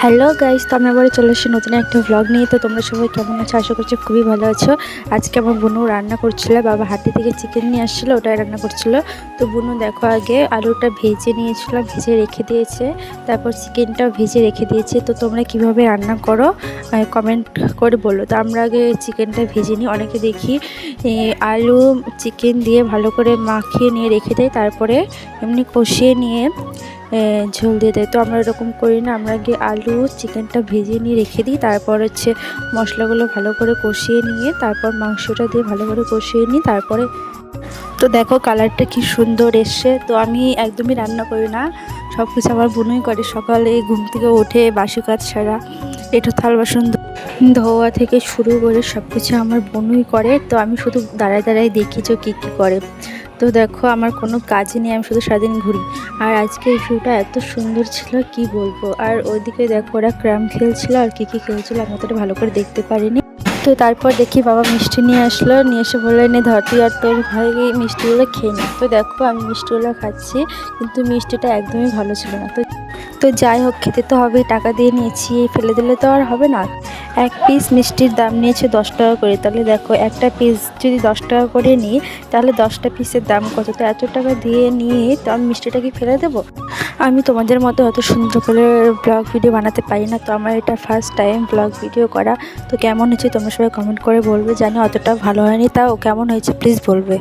Hello guys, তো আমি আবার চলে এসেছি নতুন একটা ভ্লগ নিয়ে। তো তোমরা সবাই কেমন আছো? আশা করছি খুবই ভালো আছো। আজকে আমার বোনু রান্না করছিল, বাবা হাটে থেকে চিকেন নিয়ে আসছিলো, ওটাই রান্না করছিল। তো বোনু দেখো আগে আলুটা ভেজে নিয়েছিল, ভেজে রেখে দিয়েছে, তারপর চিকেনটাও ভেজে রেখে দিয়েছে। তো তোমরা কিভাবে রান্না করো কমেন্ট করে বলো। তো আমরা আগে চিকেনটা ভেজে নিই, অনেকে দেখি আলু চিকেন দিয়ে ভালো করে মাখিয়ে নিয়ে রেখে দেয়, তারপরে এমনি কষিয়ে নিয়ে ঝোল দিয়ে দেয়। তো আমরা এরকম করি না, আমরা আগে আলু চিকেনটা ভেজে নিয়ে রেখে দিই, তারপর হচ্ছে মশলাগুলো ভালো করে কষিয়ে নিয়ে তারপর মাংসটা দিয়ে ভালো করে কষিয়ে নিই। তারপরে তো দেখো কালারটা কি সুন্দর এসছে। তো আমি একদমই রান্না করি না, সব কিছু আমার বোনই করে। সকালে ঘুম থেকে উঠে বাসি কাজ সারা, এটা থাল বাসন ধোয়া থেকে শুরু করে সব কিছু আমার বোনই করে। তো আমি শুধু দাঁড়ায় দাঁড়ায় দেখি যে কী কী করে। তো দেখো আমার কোনো কাজই নেই, আমি শুধু সারাদিন ঘুরি। আর আজকে এই ভিউটা এত সুন্দর ছিল কি বলবো। আর ওইদিকে দেখো ওরা ক্র্যাম খেলছিল আর কী কী খেলছিল আমি অতটা ভালো করে দেখতে পারিনি। তো তারপর দেখি বাবা মিষ্টি নিয়ে আসলো, নিয়ে এসে বললো নে ধর তুই আর তোর ভাই এই মিষ্টিগুলো খেয়ে নি। তো দেখো আমি মিষ্টিগুলো খাচ্ছি, কিন্তু মিষ্টিটা একদমই ভালো ছিল না। তো যাই হোক, খেতে তো হবেই, টাকা দিয়ে নিয়েছি, ফেলে দিলে তো আর হবে না। এক পিস মিষ্টির দাম নিয়েছে 10 টাকা করে। তাহলে দেখো একটা পিস যদি 10 টাকা করে নিই, তাহলে 10টা পিসের দাম কত? তো এত টাকা দিয়ে নিয়ে তো আমি মিষ্টিটা কি ফেলে দেবো? আমি তোমাদের মতো অত সুন্দর করে ব্লগ ভিডিও বানাতে পারি না। তো আমার এটা ফার্স্ট টাইম ব্লগ ভিডিও করা। তো কেমন হয়েছে তোমরা সবাই কমেন্ট করে বলবে। জানি অতটা ভালো হয়নি, তাও কেমন হয়েছে প্লিজ বলবে।